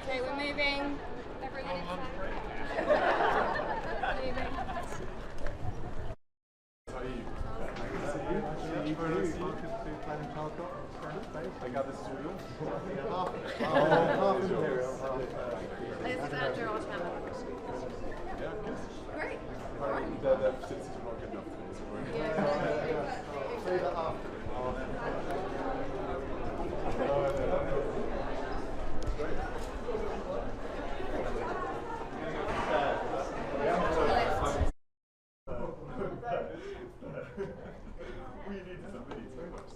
Okay, we're moving. Everyone moving. How are you? See you. Very nice to meet you. I gather this is all yours. Half Imperial, half. This is Andrew, our chairman. Yeah, good. Great. The facilities are not good enough for me, so we're Say that after. We need somebody so much.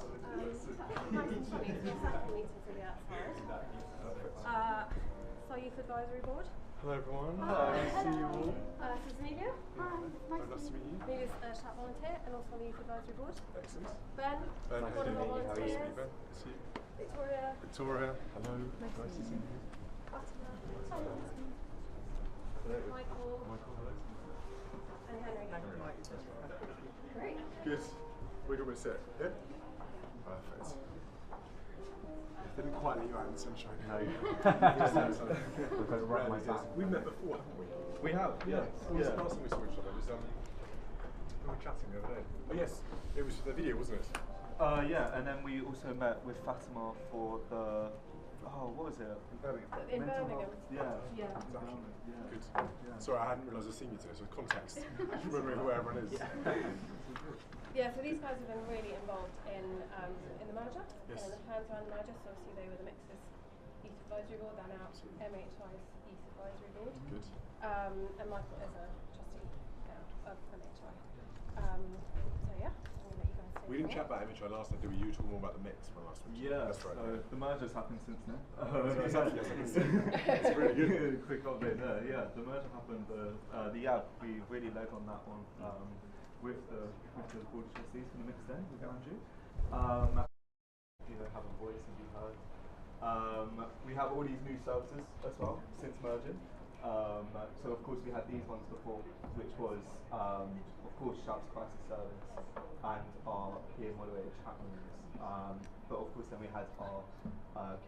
So Youth Advisory Board. Hello everyone. Nice to see you all. This is Amelia. Hi. Nice to meet you. Amelia's a chat volunteer and also on the Youth Advisory Board. Excellent. Ben. Ben, nice one to of our meet you. How are you? volunteers. Ben? Good to see you. Victoria. Victoria. Hello. Nice to see you. Fatima. Michael. Hello. And Henry. Great. Good. Where do you want me to sit? Here? Perfect. Didn't quite let you out in the sunshine. No. Because right my back. We've met before, haven't we? We have, Yeah. When was the yeah. last time we saw each other? It was we were chatting the other day. Oh yes, it was for the video, wasn't it? Yeah, and then we also met with Fatima for the what was it? In Birmingham. In Birmingham. Yeah. Exactly. Yeah. Good. Yeah. Sorry, I hadn't realised I'd seen you today, so context. I just wondering where everyone is. Yeah, so these guys have been really involved in the merger, Yes. in the plans around the merger. So obviously they were the Mixers Youth Advisory Board, they're now MHI's Youth Advisory Board. Good. And Michael is a trustee now of MHI. So yeah, I'm going to let you guys say We didn't more. chat about MHI last time, did we? You were talking more about the mix from last week. Yeah, That's right. so the merger's happened since then. Yes, I can see. It's really good. Quick update there. Yeah, the merger happened. The we really led on that one with the board of trustees for the mixed end with Andrew. Have a voice and be heard. We have all these new services as well since merging. So of course we had these ones before, which was of course Shouts Crisis Service and our peer moderated chat rooms. But of course then we had our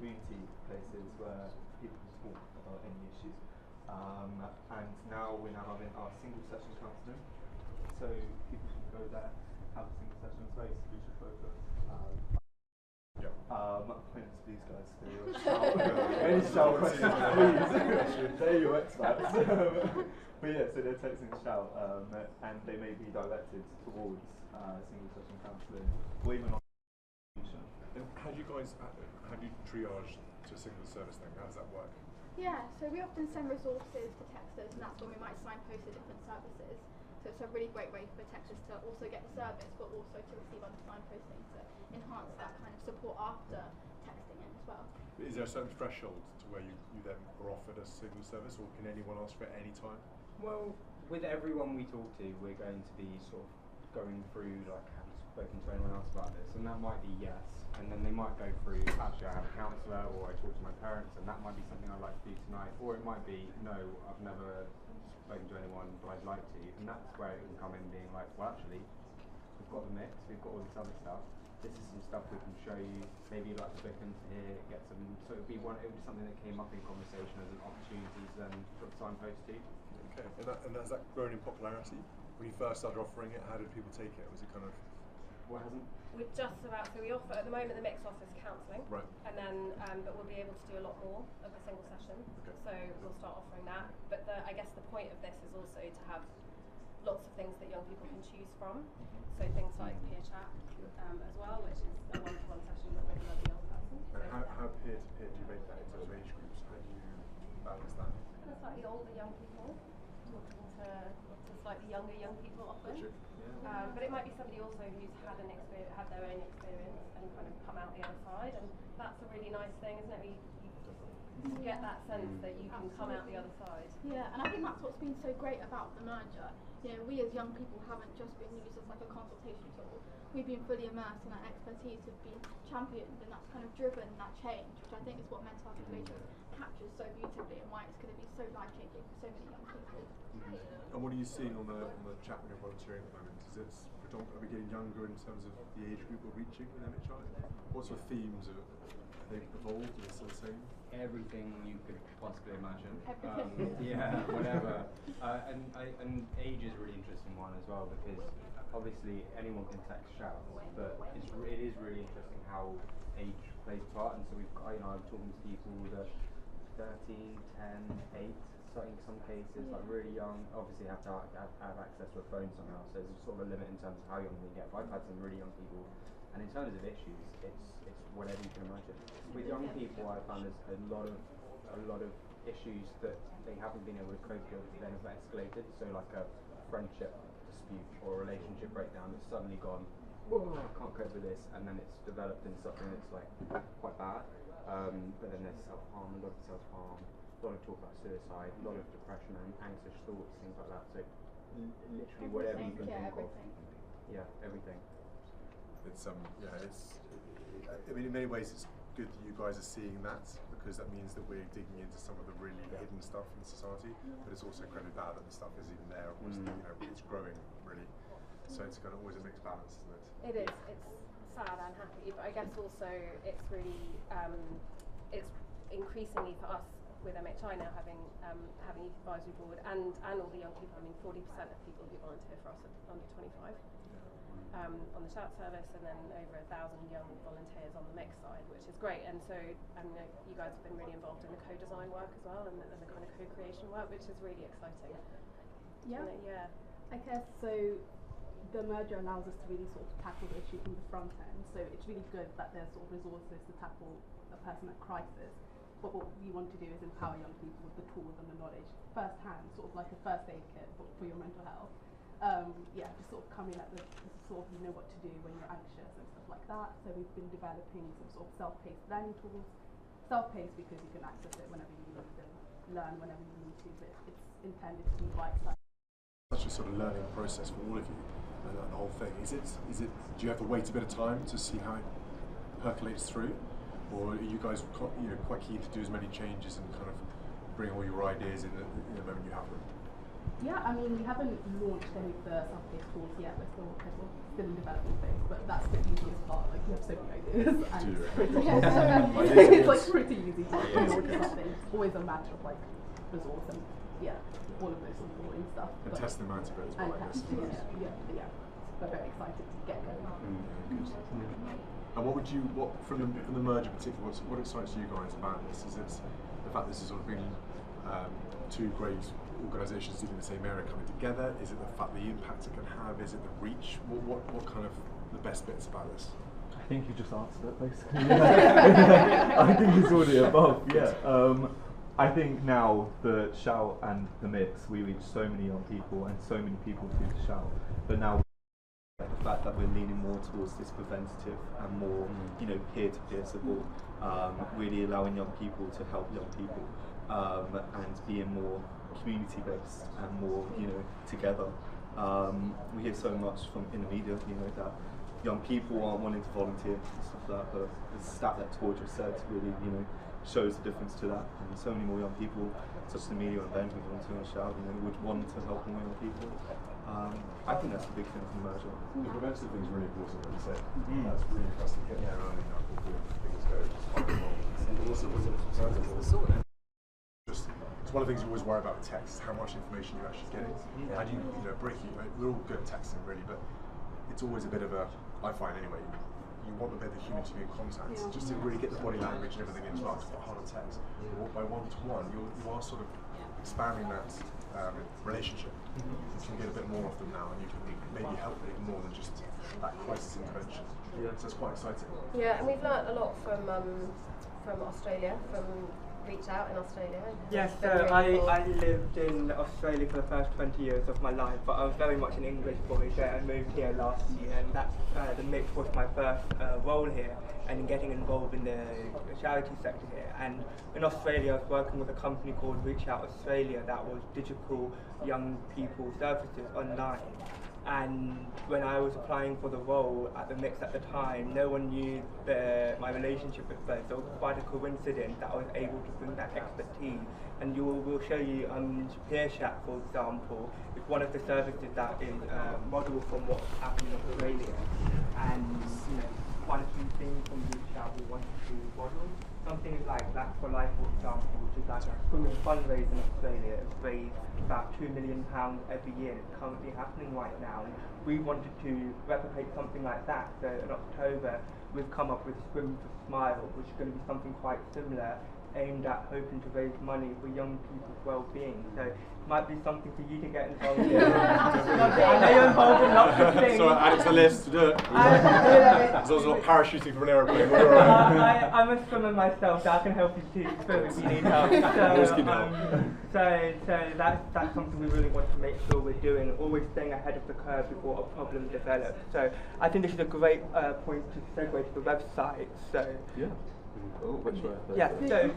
community places where people can talk about any issues. And now we're having our single session counselling. So people can go there, have a single session, it's very solution focused. Pointing to these guys still. Any shout questions, please. They're your experts. But yeah, so they're texting shout, and they may be directed towards single session counselling, or even on solution. And how do you triage to a single service thing? How does that work? Yeah, so we often send resources to texters, and that's when we might signpost to different services. So it's a really great way for texters to also get the service, but also to receive other signposting to enhance that kind of support after texting in as well. Is there a certain threshold to where you then are offered a single service, or can anyone ask for it at any time? Well, with everyone we talk to, we're going to be sort of going through, like, have you spoken to anyone else about this? And that might be yes, and then they might go through, actually I have a counsellor, or I talk to my parents, and that might be something I'd like to do tonight, or it might be, no, I've never spoken to anyone, but I'd like to, and that's where it can come in being like, well actually, we've got the mix, we've got all this other stuff, this is some stuff we can show you, maybe you'd like to book into here, get some, so it would be something that came up in conversation as an opportunity to then sort of signpost to. Okay, and has that grown in popularity? When you first started offering it, how did people take it? Was it kind of... What hasn't? We're just about, so we offer, at the moment the mix offers counselling, Right. and then, but we'll be able to do a lot more of the single session, Okay. so we'll start offering that. But I guess the point of this is also to have lots of things that young people can choose from, so things like peer chat as well, which is a one-to-one session with another young person. And how peer-to-peer do you make that in terms of age groups? How do you balance that? Kind of slightly older young people talking to slightly younger young people often. Sure. But it might be somebody also who's had their own experience and kind of come out the other side, and that's a really nice thing, isn't it? You get that sense that you can come out the other side. Yeah, and I think that's what's been so great about the merger. You know, we as young people haven't just been used as like a consultation tool. We've been fully immersed in our expertise, have been championed, and that's kind of driven that change, which I think is what Mental Health Engagement captures so beautifully, and why it's going to be so life-changing for so many young people. And what are you seeing on the chat when you're volunteering at the moment? Is it predominantly, are we getting younger in terms of the age group we're reaching with MHI? What sort of themes are they evolved? Are they still the same? Everything you could possibly imagine. Everything. Yeah, whatever. And age is a really interesting one as well, because obviously anyone can text shout, but it is really interesting how age plays a part. And so we've got, I'm talking to people that 13, 10, 8, so in some cases like really young. Obviously have to have access to a phone somehow, so there's sort of a limit in terms of how young we get. But I've had some really young people, and in terms of issues, it's whatever you can imagine. With young people, I found there's a lot of issues that they haven't been able to cope with, then have escalated. So like a friendship dispute or a relationship breakdown that's suddenly gone, whoa, I can't cope with this, and then it's developed into something that's like quite bad. But then there's self-harm, a lot of self-harm, a lot of talk about suicide, a lot of depression and anxious thoughts, things like that. So literally whatever you can think of. Yeah, everything. It's I mean, in many ways, it's good that you guys are seeing that, because that means that we're digging into some of the really hidden stuff in society. But it's also incredibly bad that the stuff is even there. Of course, it's growing really. So it's kind of always a mixed balance, isn't it? It is. It's sad and happy, but I guess also it's really it's increasingly for us with MHI now having youth advisory board and all the young people. I mean, 40% of people who volunteer for us are under 25. On the shout service, and then over 1,000 young volunteers on the mix side, which is great. And so, you guys have been really involved in the co-design work as well, and the kind of co-creation work, which is really exciting. Yeah. Yeah. I guess so. The merger allows us to really sort of tackle the issue from the front end. So it's really good that there's sort of resources to tackle a person at crisis. But what we want to do is empower young people with the tools and the knowledge firsthand, sort of like a first aid kit for your mental health. Just sort of come in at the sort of, you know what to do when you're anxious and stuff like that. So we've been developing some sort of self-paced learning tools. Self-paced because you can access it whenever you need to, learn whenever you need to, but it's intended to be bite-sized. Such a sort of learning process for all of you, and the whole thing. Is it? Do you have to wait a bit of time to see how it percolates through, or are you guys quite keen to do as many changes and kind of bring all your ideas in the moment you have them? Yeah, I mean, we haven't launched any of the self-paced tools yet. We're still in development phase, but that's the easiest part. Like, you have so many ideas, and it's pretty, it's like pretty easy to launch something. It's always a matter of like resource and all of those supporting stuff. And test them out a bit as well, I guess. Yeah. We're very excited to get going. And what from the merger particularly, what excites you guys about this? Is it the fact this has sort of been two great organisations in the same area coming together? Is it the fact, the impact it can have? Is it the reach? What kind of the best bits about this? I think you just answered it basically. I think it's all the above. Yeah. I think now the shout and the mix, we reach so many young people and so many people through the shout. But now the fact that we're leaning more towards this preventative and more, peer-to-peer support, really allowing young people to help young people, and being more community-based and more, together. We hear so much in the media, that young people aren't wanting to volunteer and stuff like that, but the stat that Tor just said really, shows the difference to that. And so many more young people, such as the media and Ben, who volunteer on Shout, would want to help more young people. I think that's the big thing from the merger. The preventative thing is really important, like you said. That's really impressive. Getting around and things go. It's one of the things you always worry about with text, how much information you're actually getting. How do you we're all good at texting really, but it's always a bit of a, I find anyway, you want a bit of the human to be in contact, just to really get the body language and everything into it. It's quite hard on text. By one-to-one, you are sort of expanding that relationship. You can get a bit more of them now, and you can maybe help it more than just that crisis intervention. So it's quite exciting. Yeah, and we've learnt a lot from Australia, from Reach Out in Australia. Yes, so I lived in Australia for the first 20 years of my life, but I was very much an English boy, so I moved here last year, and that's the mix was my first role here, and getting involved in the charity sector here. And in Australia, I was working with a company called Reach Out Australia that was digital young people services online. And when I was applying for the role at the mix at the time, no one knew my relationship with them. So it was quite a coincidence that I was able to bring that expertise. And we'll show you Peer Chat, for example, is one of the services that is modelled from what's happening in Australia. And one or two things from Reach Out we wanted to model. Something like Black for Life, for example, which is like a swimming fundraiser in Australia. It's raised about £2 million every year, and it's currently happening right now. And we wanted to replicate something like that. So in October, we've come up with Swim for Smile, which is going to be something quite similar, aimed at hoping to raise money for young people's well-being. So it might be something for you to get involved in. I know you're involved in lots of things. So add it to the list to do it. As long as not parachuting from an aeroplane, we're all right. I'm a swimmer myself, so I can help you to swim if you need help. So that's something we really want to make sure we're doing, always staying ahead of the curve before a problem develops. So I think this is a great point to segue to the website. So Yeah. Oh, which way? yeah, so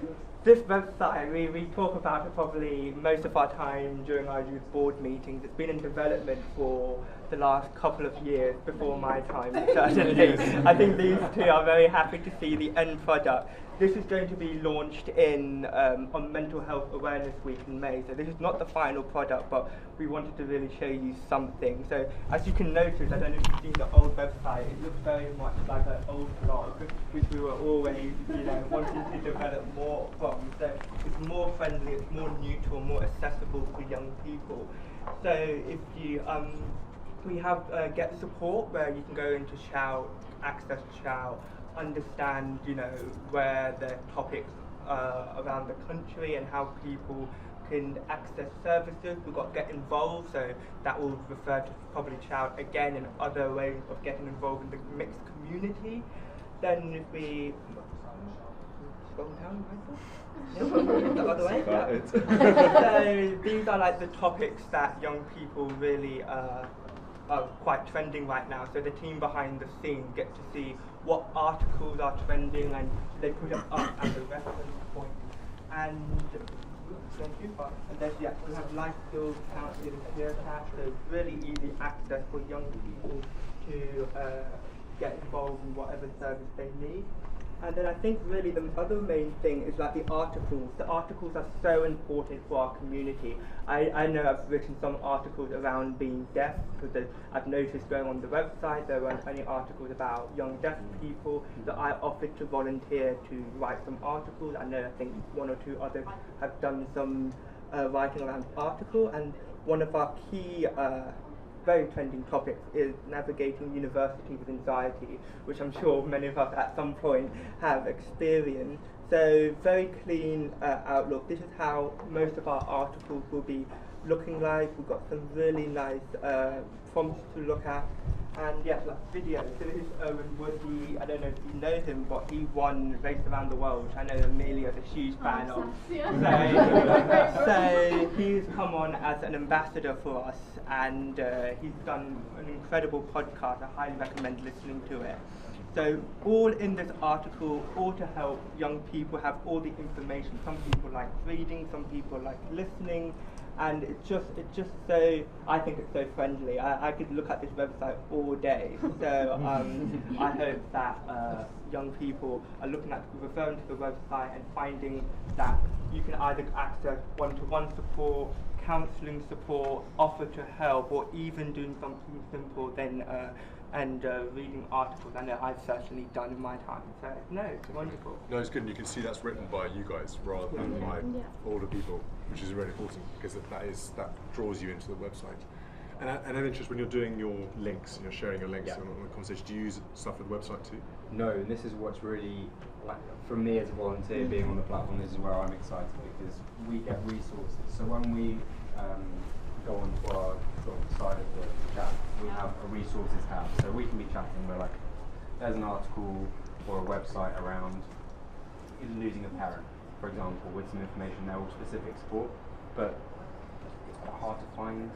this website, we talk about it probably most of our time during our youth board meetings. It's been in development for the last couple of years before my time, certainly. I think these two are very happy to see the end product. This is going to be launched on Mental Health Awareness Week in May, so this is not the final product, but we wanted to really show you something. So as you can notice, I don't know if you've seen the old website, it looks very much like an old blog, which we were always, wanting to develop more from. So it's more friendly, it's more neutral, more accessible for young people. So if you, we have Get Support, where you can go into Shout, access Shout, understand, where the topics around the country and how people can access services. We've got Get Involved, so that will refer to probably Shout again and other ways of getting involved in the mixed community. Then if we scroll down, the other way. So these are like the topics that young people really are quite trending right now. So the team behind the scenes get to see what articles are trending, and they put them up as a reference point. And thank you. And then we have life skills, counselling, career chat. So really easy access for young people to get involved in whatever service they need. And then I think really the other main thing is like the articles. The articles are so important for our community. I know I've written some articles around being deaf, because I've noticed going on the website there weren't any articles about young deaf people, so I offered to volunteer to write some articles. I think one or two others have done some writing around article, and one of our key very trending topics is navigating university with anxiety, which I'm sure many of us at some point have experienced. So very clean outlook. This is how most of our articles will be looking like. We've got some really nice prompts to look at. And yes, like video. So this is Owen Woody. I don't know if you know him, but he won Race Around the World, which I know Amelia's a huge fan of. So he's come on as an ambassador for us, and he's done an incredible podcast. I highly recommend listening to it. So all in this article, all to help young people have all the information. Some people like reading, some people like listening, and it's just so, I think it's so friendly. I could look at this website all day. So I hope that young people are referring to the website and finding that you can either access one-to-one support, counselling support, offer to help, or even doing something simple then and reading articles. I know I've certainly done in my time. So no, it's wonderful. No, it's good, and you can see that's written by you guys rather than by older people, which is really important, because that draws you into the website. And I'm interested, when you're doing your links, and you're sharing your links on the conversation, do you use stuff for the website too? No, and this is what's really, like, for me as a volunteer being on the platform, this is where I'm excited, because we get resources. So when we go on to our side of the chat, we have a resources tab. So we can be chatting, we're like, there's an article or a website around losing a parent, for example, with some information there or specific support, but it's quite hard to find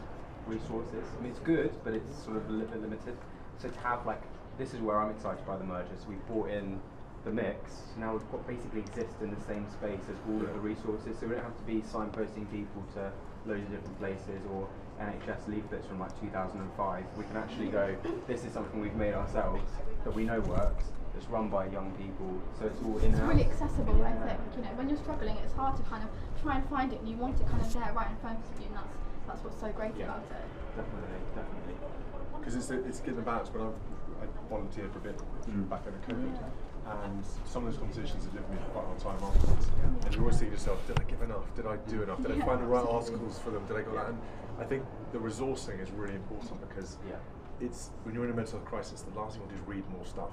resources. I mean, it's good, but it's sort of a little bit limited. So to have, like, this is where I'm excited by the merger. So we brought in the mix, now we've got basically exist in the same space as all of the resources, so we don't have to be signposting people to loads of different places or NHS leaflets from like 2005. We can actually go, this is something we've made ourselves that we know works, it's run by young people, so it's all in-house. It's really accessible, I think. When you're struggling, it's hard to kind of try and find it, and you want it kind of there right in front of you, and That's what's so great Yeah. about it. Definitely. Because it's getting a balance. When I volunteered for a bit back then at COVID, and some of those conversations have lived with me for quite a long time afterwards. And you always think to yourself, did I give enough? Did I do enough? Did I find the right articles for them? Did I go that? And I think the resourcing is really important because it's when you're in a mental health crisis, the last thing you want to do is read more stuff.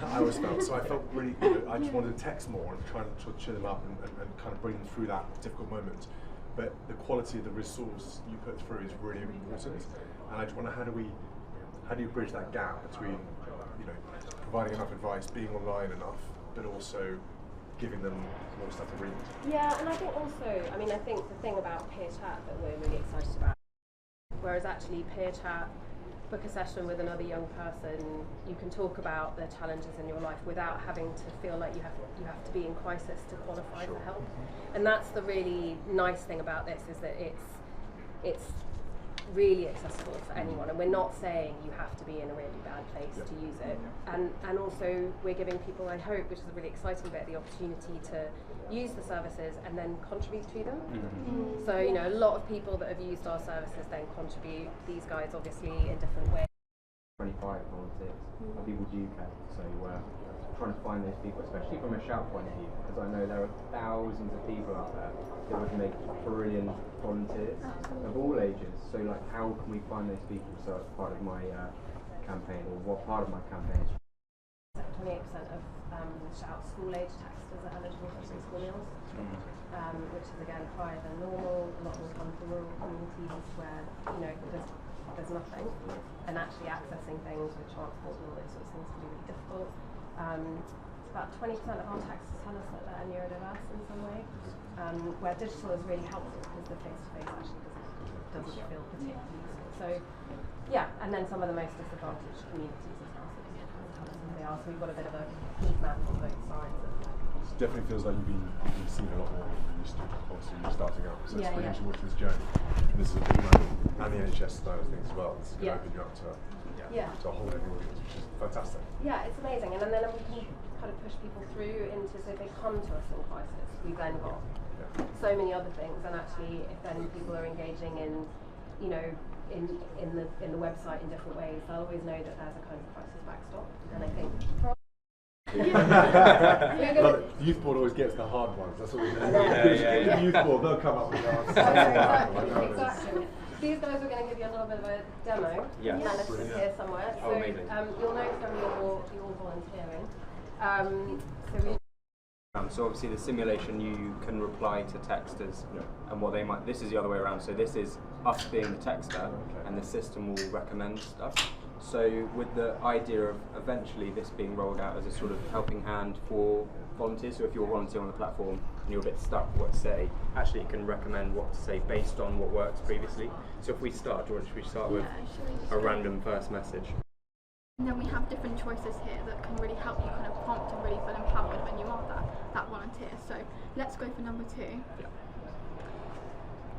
I always felt so. I felt really. I just wanted to text more and try to cheer them up and kind of bring them through that difficult moment. But the quality of the resource you put through is really important. And I just wonder how do you bridge that gap between providing enough advice, being online enough, but also giving them more stuff to read. Yeah, and I think also, I think the thing about peer chat that we're really excited about, whereas actually peer chat, book a session with another young person, you can talk about the challenges in your life without having to feel like you have to be in crisis to qualify for help. And that's the really nice thing about this, is that it's really accessible for anyone, and we're not saying you have to be in a really bad place to use it. And also we're giving people, I hope, which is a really exciting bit, the opportunity to use the services and then contribute to them. So a lot of people that have used our services then contribute. These guys obviously in different ways. 25 volunteers, people do care. So trying to find those people, especially from a shout point of view, because I know there are thousands of people out there that would make brilliant volunteers of all ages. So how can we find those people? So that's part of my campaign, or what part of my campaign is 28% of shout school age texters are eligible for free school meals, which is again higher than normal. A lot of them come from rural communities where there's nothing, and actually accessing things with transport and all those sorts of things can be really difficult. It's about 20% of our texters tell us that they're neurodiverse in some way, where digital is really helpful because the face-to-face actually doesn't feel particularly useful. So and then some of the most disadvantaged communities as well, so people kind of tell us who they are. So we've got a bit of a heat map on both sides. It definitely feels like you've been seen a lot more than you used to. Obviously, you're starting out, so it's really interesting watching this journey. And this is a big moment, and the NHS side of things as well. This is going to open you up to a whole new audience, which is fantastic. Yeah, it's amazing, and then we can kind of push people through into, so if they come to us in crisis, we've then got so many other things, and actually if then people are engaging in the website in different ways, they'll always know that there's a kind of crisis backstop. And I think Youth board always gets the hard ones. That's what we do. Youth board, they'll come up with the answers. Exactly. These guys are going to give you a little bit of a demo. Dennis is here somewhere. So you'll know from you're volunteering. So obviously the simulation, you can reply to texters and what they might. This is the other way around. So this is us being the texter, and the system will recommend stuff. So with the idea of eventually this being rolled out as a sort of helping hand for volunteers. So if you're volunteering on the platform and you're a bit stuck what to say, actually it can recommend what to say based on what works previously. So if we start, George, we start with a random first message. And then we have different choices here that can really help you kind of prompt and really feel empowered when you are that volunteer. So let's go for number 2. Yeah.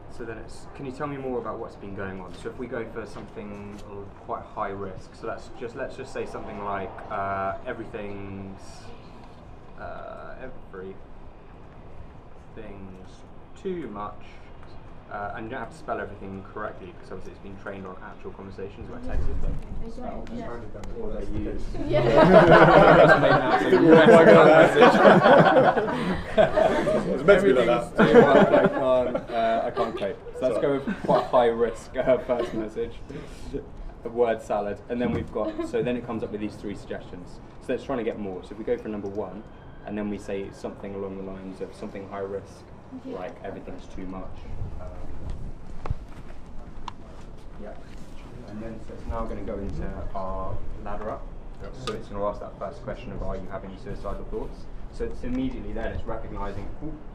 So then can you tell me more about what's been going on? So if we go for something quite high risk, so let's just say something like everything's too much. And you don't have to spell everything correctly because obviously it's been trained on actual conversations where text is spelled. Or they use. It's meant to be like that. I can't cope. So let's go with quite high risk first message. A word salad, and then we've got. So then it comes up with these 3 suggestions. So let's try to get more. So if we go for number 1, and then we say something along the lines of something high risk, like everything's too much. And then so it's now going to go into our ladder up. So it's going to ask that first question of, are you having suicidal thoughts? So it's immediately then it's recognising,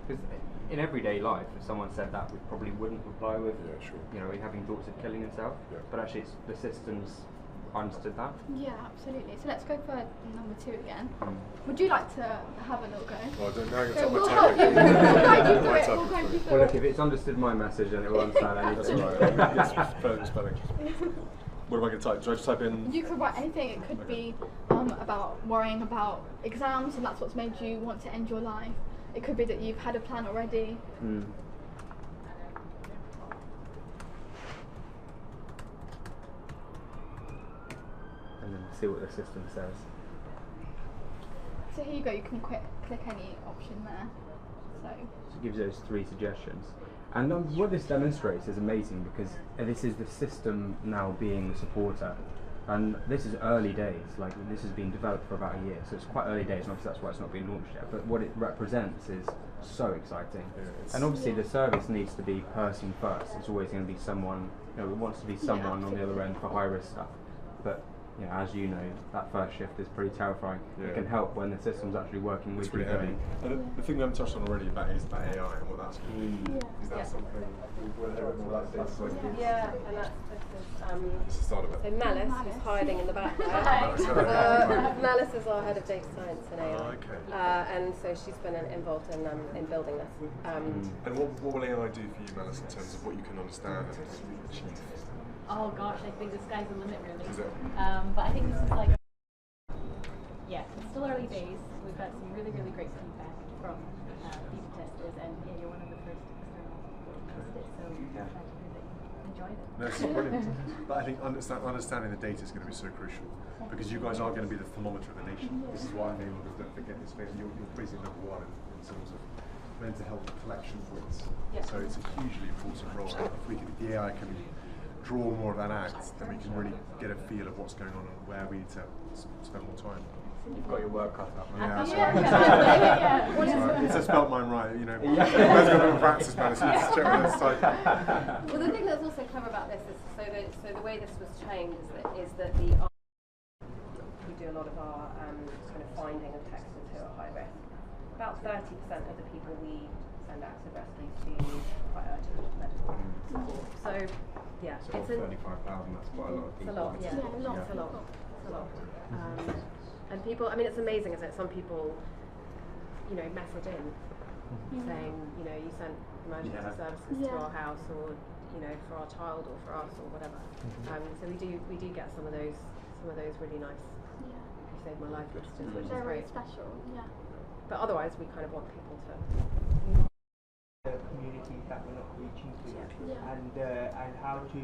because in everyday life, if someone said that, we probably wouldn't reply with, are you having thoughts of killing yourself? But actually it's the systems understood that. Yeah, absolutely. So let's go for number 2 again. Would you like to have a little go? Well, I don't know. So we'll help you. We'll guide you through it. We'll guide you through Well, look, if it's understood my message, then it will understand anything. That's right. Further spelling. What am I going to type? Should I just type in? You could write anything. It could be about worrying about exams, and that's what's made you want to end your life. It could be that you've had a plan already. and then see what the system says. So here you go, you can click any option there. So It gives those 3 suggestions. And what this demonstrates is amazing, because this is the system now being the supporter. And this is early days, like this has been developed for about a year, so it's quite early days, and obviously that's why it's not been launched yet. But what it represents is so exciting. And obviously the service needs to be person first. It's always going to be someone, it wants to be someone on the other end for high risk stuff. But as you know, that first shift is pretty terrifying. It can help when the system's actually working with you. And the thing we haven't touched on already is about AI and what that's going to be. Is that something we've heard more about data science? Yeah, and It's the start of it. so Malice, who's hiding in the back there. Malice is our head of data science and AI. Oh, okay. And so she's been involved in building this. And what will AI do for you, Malice, in terms of what you can understand and achieve? Oh gosh, I think the sky's the limit, really. Is it? But I think this is like, it's still early days. We've had some really, really great feedback from beta testers, and you're one of the first external people to test it, so I'm glad to hear that you enjoyed it. No, it's brilliant. But I think understanding the data is going to be so crucial, because you guys are going to be the thermometer of the nation. This is why I think don't forget this phase. You're basically number one in terms of mental health collection points. So it's a hugely important role. If the AI can draw more of that out, then we can really get a feel of what's going on and where we need to spend more time. You've got your work cut out. It's a spelt mine right, you know. Where's going to practice, man? It's like. Well, the thing that's also clever about this is so the way this was trained is that we do a lot of our kind of finding of texters who are high risk. About 30% of the people we send out to rescue to quite urgent medical support. So So it's 35,000, that's quite a lot of people. It's a lot, yeah. It's a lot. And people, I mean, it's amazing, isn't it? Some people, message in saying, you sent emergency services to our house, or, for our child, or for us, or whatever. So we do get some of those really nice. You saved my life messages, which is they're great. very special. Yeah. But otherwise, we kind of want people to. The communities that we're not reaching to, and how to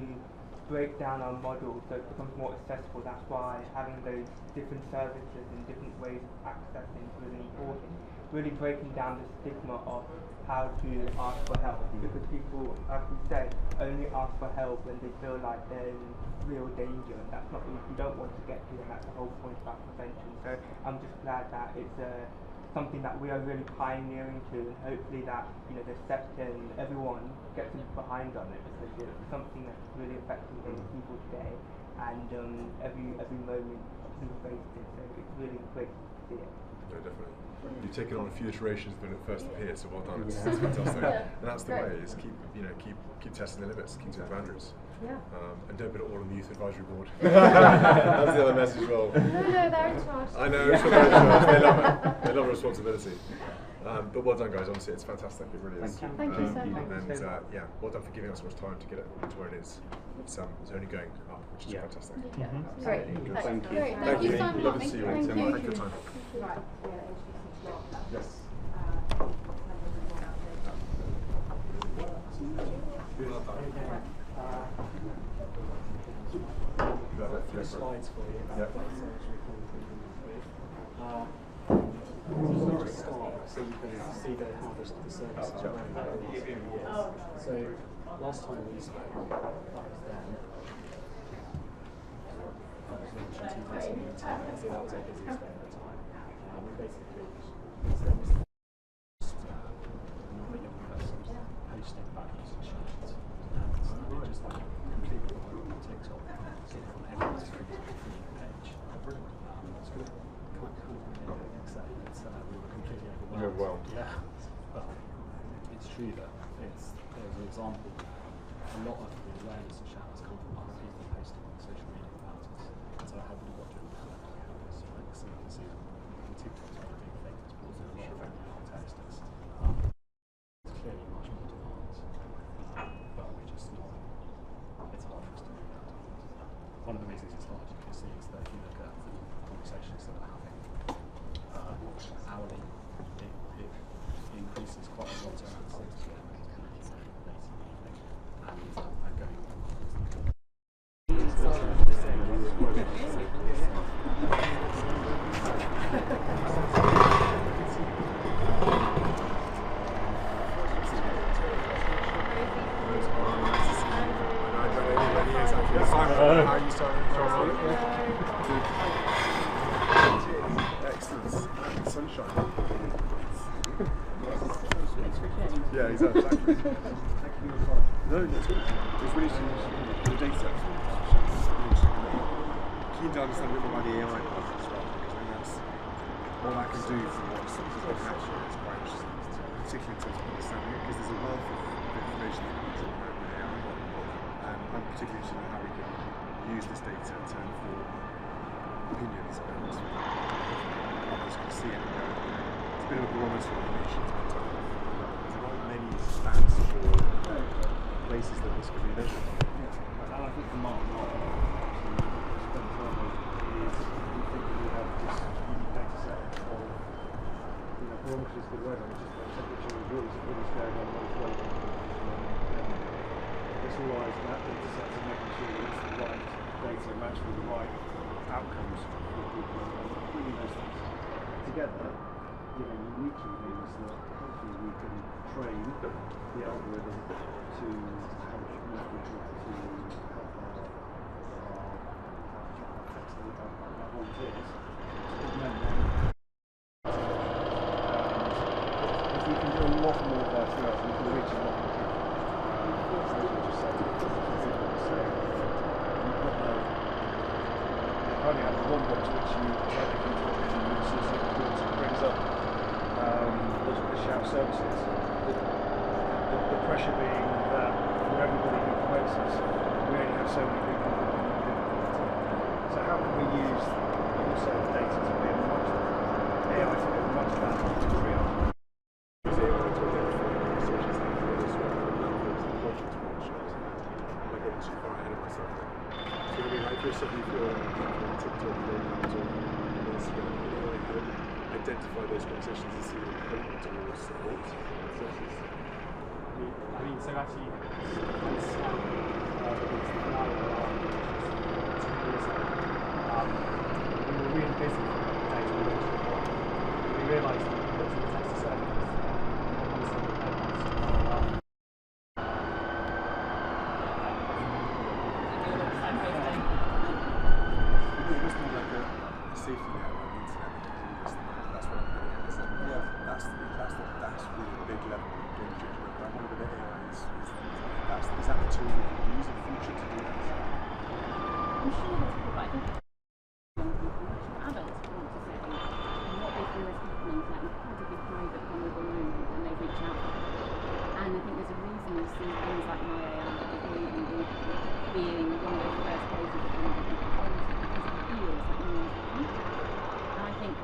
break down our model so it becomes more accessible. That's why having those different services and different ways of accessing is really important. Really breaking down the stigma of how to ask for help, because people, as we said, only ask for help when they feel like they're in real danger, and that's not what we don't want to get to, and that's the whole point about prevention. So I'm just glad that it's something that we are really pioneering to, and hopefully that the sector and everyone gets behind on it, because it's something that's really affecting people today, and every moment we face it, so it's really great to see it. No, definitely. You've taken on a few iterations when it first appeared, so well done. It's fantastic. And that's the way, is keep testing the limits, keep testing the boundaries. Yeah. And don't put it all on the youth advisory board. That's the other message as well. No, they're in charge. I know, they're in charge. They love it. They love responsibility. But well done, guys. Honestly, it's fantastic. It really is. Thank you so much. And well done for giving us so much time to get it to where it is. It's only going up, which is fantastic. Great. Thank you. Great. Thank you so much. Lovely to see you all. Thank you. Thank you for your time. Right. We're going to introduce you to Mark. Yes. Slides for you. Yep. Just start so you can see how the service is running over the last few years. So last time we spoke, that was then. That was launched in 2010, so that was our busiest day at the time. We basically not a young person posting about using sheets, and we just completely viral on TikTok, sort of on everyone's page. It's good. We were completely overwhelmed. Yeah, but it's true that there's an example where a lot of the awareness of showers come from other people posting on social media about us. So I haven't got to help us, right? So you can see on TikTok's got a big thing that's causing a lot of our testers. It's clearly much more demand, but we're just not. It's hard for us to do that. One of the reasons it's hard, you can see, is that if you look at the conversations that we're having hourly, it increases quite a lot around 6 p.m. and going on. How are you starting? Excellent. Sunshine. Yeah, exactly. No, that's good. It's really interesting. The data. Keen to understand a bit more about the AI part as well, because I think that's what that can do for what something like actually is quite interesting, particularly in terms of understanding it, because there's a wealth of information that comes in with AI. I'm particularly interested in how we can use this data to inform opinions and others can see it and go, it's a bit of a barometer of the nation's mental health. There's not many stats or places that this could be measured. And I think for Mark, is we think we have this unique data set of, barometers is the word, which is like temperature of what is going on, what is relevant. It's all eyes on that data set and making sure that it's the right data matched with the right outcomes for people, and bringing those things together, uniquely means that hopefully we can train the algorithm to help more people to help our volunteers to augment them. If we can do a lot more of that throughout, we can reach a lot more people. You only have one box which you type into and it brings up the shout services. The pressure being that for everybody who promotes us, we only have so many people who can do it. So how can we use also the data to be able to much AI to be able to much that degree of? Identify those conversations and see them open towards support. I mean, so actually, it's we were really busy for data launch. We realised that the text to service safety net on the internet. That's what I'm getting at. That's really a big level of game changer. But I wonder whether AI is that the tool we can use in the future to do that? I'm sure there's people, but I think young people, adults want to say what they feel is happening to that incredibly private, vulnerable moment when they reach out. And I think there's a reason you see things like my AI or even being one of those first places that people can go to, because it feels like no one's looking. And I think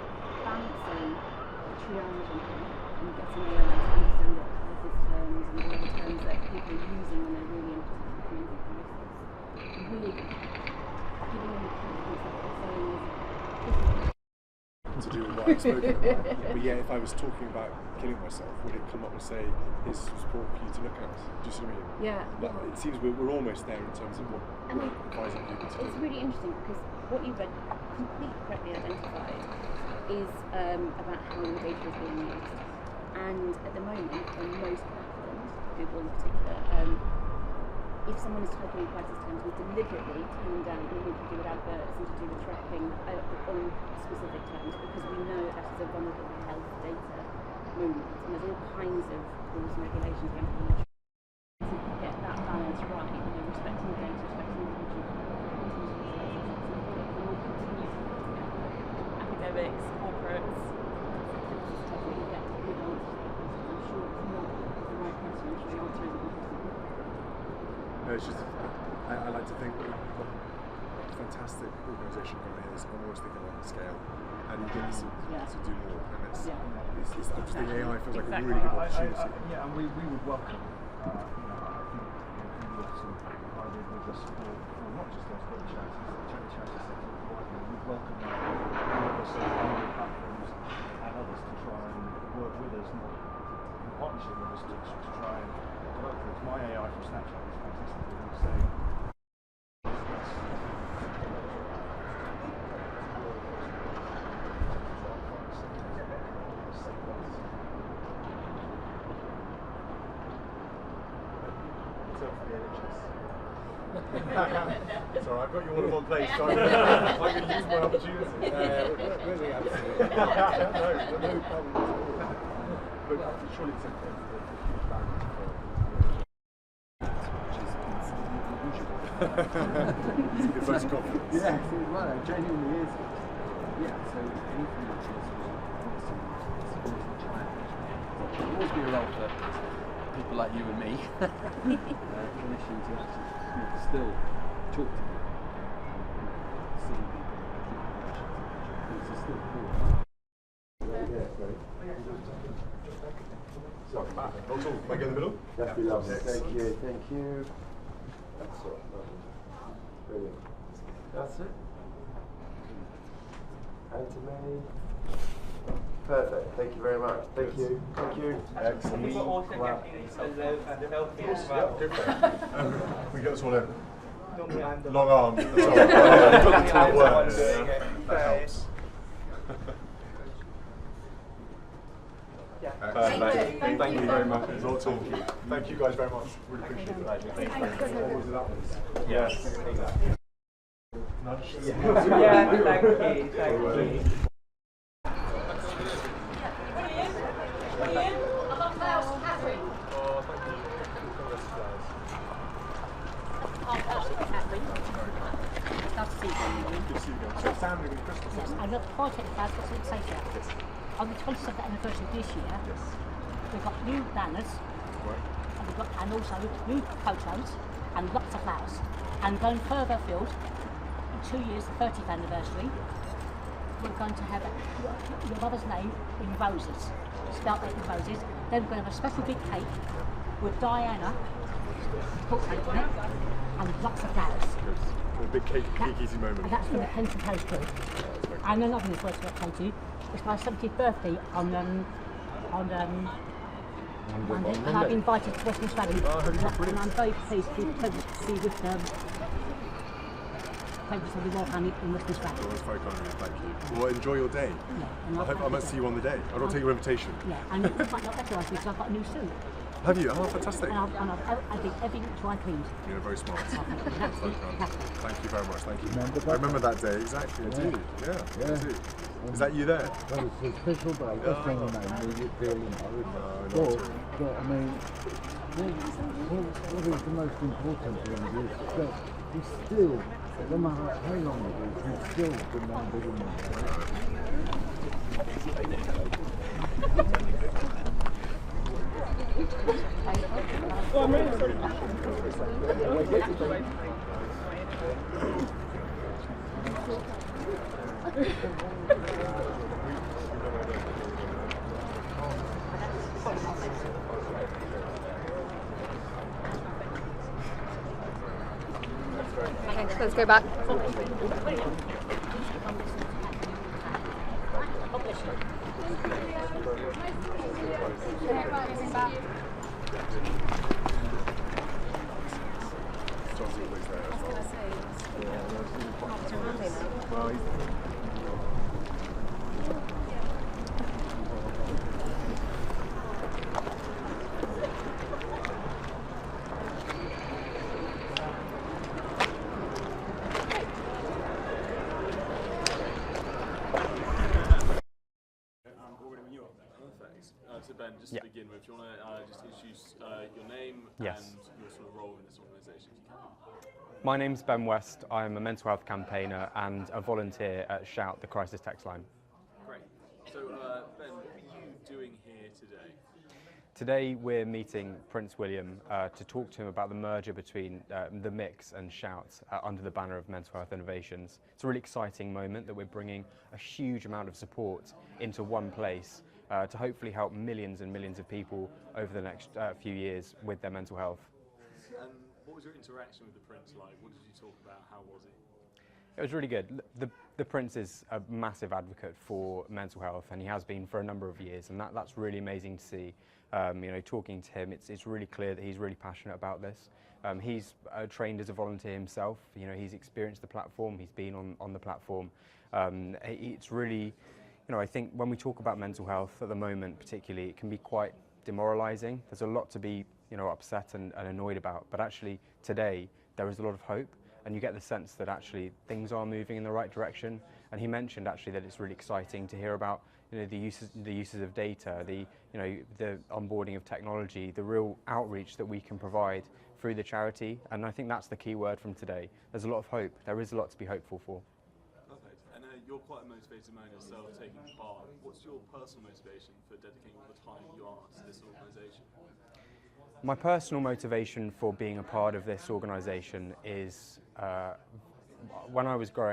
balancing the triaging and getting AI to understand what crisis terms and all the terms that people are using when they're really in a particular crisis, really giving them the confidence that what they're saying is to do what I've spoken about. But yeah, if I was talking about killing myself, would it come up and say, here's some support for you to look at? Do you see what I mean? Yeah. Like, it seems we're almost there in terms of what we're advising people to do. It's really interesting because what you've completely correctly identified is about how your data is being used. And at the moment, on most platforms, Google in particular, if someone is typing in crisis terms, we deliberately turn down anything to do with adverts and to do with tracking on specific terms, because we know that is a vulnerable health data moment, and there's all kinds of rules and regulations we have to get that balance right, respecting the data, respecting the individual. We'll continue to academics, corporates, to get good answers. I'm sure it's not the right question, I'm sure the answer isn't impossible. No, it's just, I like to think we've got a fantastic organisation going here. I'm always thinking about the scale. How do you get to do more? And it's I just think AI feels like a really good opportunity. And we would welcome, I think, if you were to provide with the support for not just those but the charity sector widely, we'd welcome that. All of us on the platforms and others to try and work with us, not in partnership with us, to try and develop things. My AI from Snapchat is fantastic. I would say Sorry, I've got you all in one place. So I'm going to use my opportunity. Really, absolutely. No problem. But surely it's a huge barrier to follow. It's most confidence. Yeah, well, it genuinely is. Yeah, so anything which is supporting the child, there'll always be a role for people like you and me, clinicians who actually still talk to them, see people, because it's still cool. Yeah, great. So, not all. Am I go in the middle? That'd be lovely. Yes. Thank you, thank you. That's it. Brilliant. That's it. And to me. Perfect. Thank you very much. Thank you. Thank you. Excellent. People also getting the healthy as well. We get this all in. Normally I'm the Long arm. Normally Sorry. Put the two I'm the one words. doing it. That helps. Yeah. Perfect. Thank you very much. Not at all. Thank you guys very much. Really appreciate it. Thank you. What was that one? Yes. Nudge? Yeah, thank you. Thank you. Nice to see you. Good to see you guys. So family with Christmas. Yes, and look, before I take the cards, got something to say to you. Yes. On the 27th anniversary of this year, Yes. we've got new banners, Right. and also new photos, and lots of flowers. And going further afield, in 2 years, the 30th anniversary, we're going to have your mother's name in roses, spelled out in roses. Then we're going to have a special big cake with Diana portrait on it, and lots of flowers. Good. A big cake, easy moment. And that's from the Kensington Post Group. And another news worth to tell you, it's my 70th birthday on Monday, and I've been invited to Westminster Abbey, and I'm very pleased to be with members of the Royal Family in Westminster Abbey. Well, that's very kind of you. Thank you. Well, enjoy your day. Yeah, I hope I might see you on the day. I'll take your invitation. Yeah, and you might not recognise me because I've got a new suit. Have you? Oh, fantastic. And I think everything dry cleaned. You're very smart. That's So it. kind. Thank you very much. Thank you. Remember that? I remember that day exactly. I do. Yeah, I do. Is that you there? Well, it's a special day. That's when I made it feel, you know. But I mean, what is the most important thing is that we still, no matter how long it is, we still remember Okay, let's go back. John's always there as well. Well, So Ben, just to begin with, do you want to just introduce your name Yes. and your sort of role in this organisation, if you can? My name's Ben West. I'm a mental health campaigner and a volunteer at Shout, the crisis text line. Great. So Ben, what are you doing here today? Today we're meeting Prince William to talk to him about the merger between The Mix and Shout under the banner of Mental Health Innovations. It's a really exciting moment that we're bringing a huge amount of support into one place to hopefully help millions and millions of people over the next few years with their mental health. And what was your interaction with the Prince like? What did you talk about? How was he? It was really good. The Prince is a massive advocate for mental health, and he has been for a number of years, and that's really amazing to see. You know, talking to him, it's really clear that he's really passionate about this. He's trained as a volunteer himself. You know, he's experienced the platform. He's been on the platform. It's really, you know, I think when we talk about mental health at the moment, particularly, it can be quite demoralising. There's a lot to be, upset and annoyed about. But actually today there is a lot of hope, and you get the sense that actually things are moving in the right direction. And he mentioned actually that it's really exciting to hear about the uses of data, the onboarding of technology, the real outreach that we can provide through the charity. And I think that's the key word from today. There's a lot of hope. There is a lot to be hopeful for. Perfect. And you're quite a motivated man yourself, taking part. What's your personal motivation for dedicating all the time you are to this organisation? My personal motivation for being a part of this organisation is when I was growing